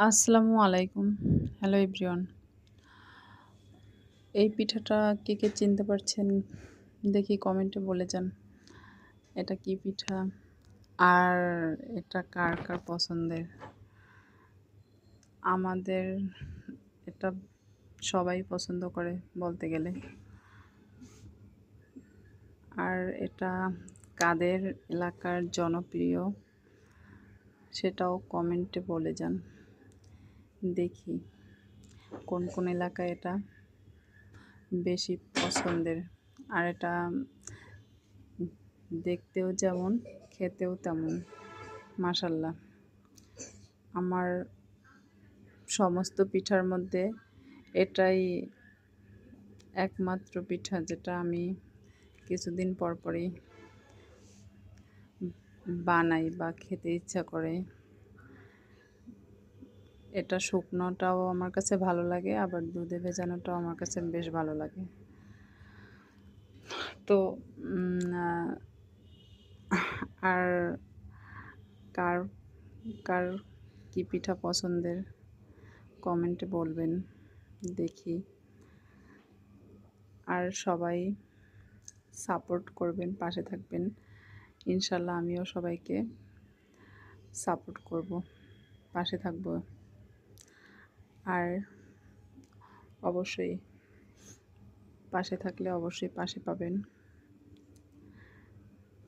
আসসালামু আলাইকুম। Hello everyone. এই পিঠাটা কে, কে চিনতে পারছেন? দেখি কমেন্টে বলে যান। এটা কি পিঠা? আর এটা কার, কার পছন্দের? আমাদের এটা সবাই পছন্দ করে বলতে গেলে। আর এটা কাদের এলাকার জনপ্রিয় সেটাও কমেন্টে বলে যান। দেখি কোন, কোন এলাকায় এটা বেশি পছন্দের। আর এটা দেখতেও যেমন খেতেও তেমন। মাশাল্লাহ। আমার সমস্ত পিঠার মধ্যে এটাই একমাত্র পিঠা যেটা আমি কিছুদিন পর পরই বানাই বা খেতে ইচ্ছা করে। এটা শুকনোটাও আমার কাছে ভালো লাগে, আবার দুধে ভেজানোটাও আমার কাছে বেশ ভালো লাগে। তো আর কার কার কী পিঠা পছন্দের কমেন্টে বলবেন দেখি। আর সবাই সাপোর্ট করবেন, পাশে থাকবেন। ইনশাল্লাহ আমিও সবাইকে সাপোর্ট করব, পাশে থাকব। আর অবশ্যই পাশে থাকলে অবশ্যই পাশে পাবেন।